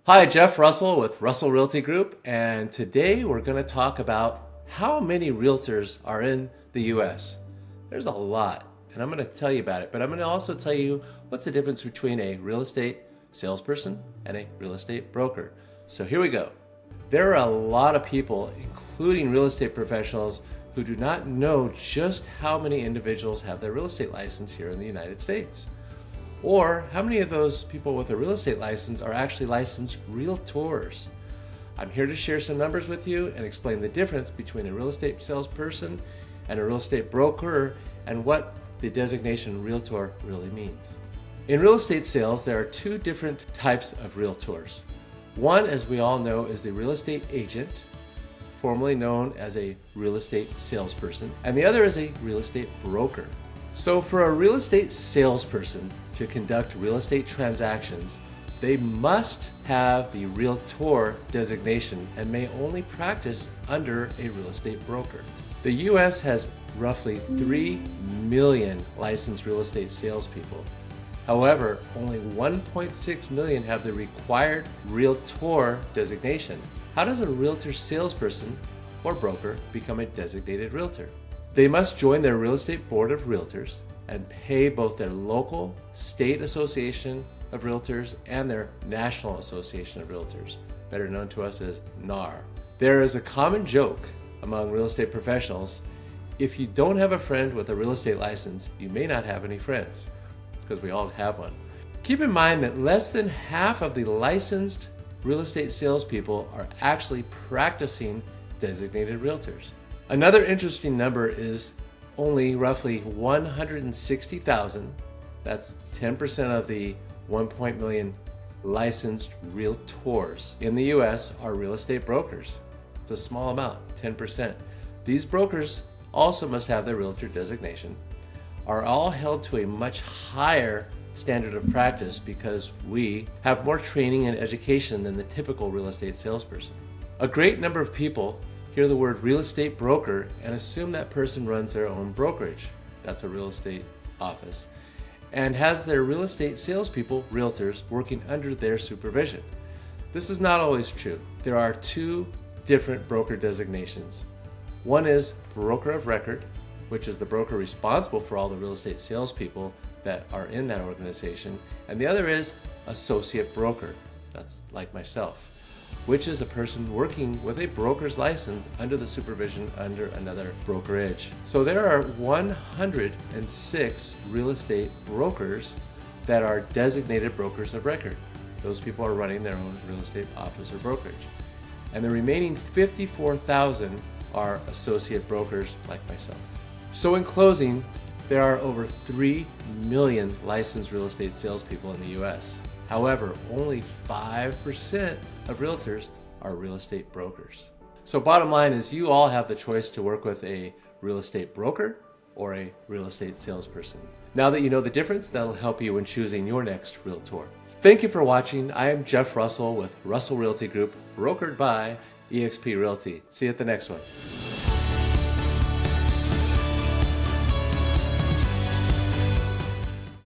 Hi, Jeff Russell with Russell Realty Group, and today we're going to talk about how many realtors are in the US. There's a lot, and I'm going to tell you about it, but I'm going to also tell you what's the difference between a real estate salesperson and a real estate broker. So here we go. There are a lot of people, including real estate professionals, who do not know just how many individuals have their real estate license here in the United States. Or how many of those people with a real estate license are actually licensed realtors? I'm here to share some numbers with you and explain the difference between a real estate salesperson and a real estate broker and what the designation realtor really means. In real estate sales, there are two different types of realtors. One, as we all know, is the real estate agent, formerly known as a real estate salesperson, and the other is a real estate broker. So for a real estate salesperson to conduct real estate transactions, they must have the realtor designation and may only practice under a real estate broker. The US has roughly 3 million licensed real estate salespeople. However, only 1.6 million have the required realtor designation. How does a realtor salesperson or broker become a designated realtor? They must join their real estate board of realtors and pay both their local state association of realtors and their national association of realtors, better known to us as NAR. There is a common joke among real estate professionals: if you don't have a friend with a real estate license, you may not have any friends. It's because we all have one. Keep in mind that less than half of the licensed real estate salespeople are actually practicing designated realtors. Another interesting number is only roughly 160,000, that's 10% of the 1 million licensed realtors in the US, are real estate brokers. It's a small amount, 10%. These brokers also must have their realtor designation, are all held to a much higher standard of practice because we have more training and education than the typical real estate salesperson. A great number of people hear the word real estate broker and assume that person runs their own brokerage, that's a real estate office, and has their real estate salespeople, realtors, working under their supervision. This is not always true. There are two different broker designations. One is broker of record, which is the broker responsible for all the real estate salespeople that are in that organization, and the other is associate broker, that's like myself, which is a person working with a broker's license under the supervision under another brokerage. So there are 106 real estate brokers that are designated brokers of record. Those people are running their own real estate office or brokerage. And the remaining 54,000 are associate brokers like myself. So in closing, there are over 3 million licensed real estate salespeople in the US. However, only 5% of realtors are real estate brokers. So bottom line is, you all have the choice to work with a real estate broker or a real estate salesperson. Now that you know the difference, that'll help you in choosing your next realtor. Thank you for watching. I am Jeff Russell with Russell Realty Group, brokered by eXp Realty. See you at the next one.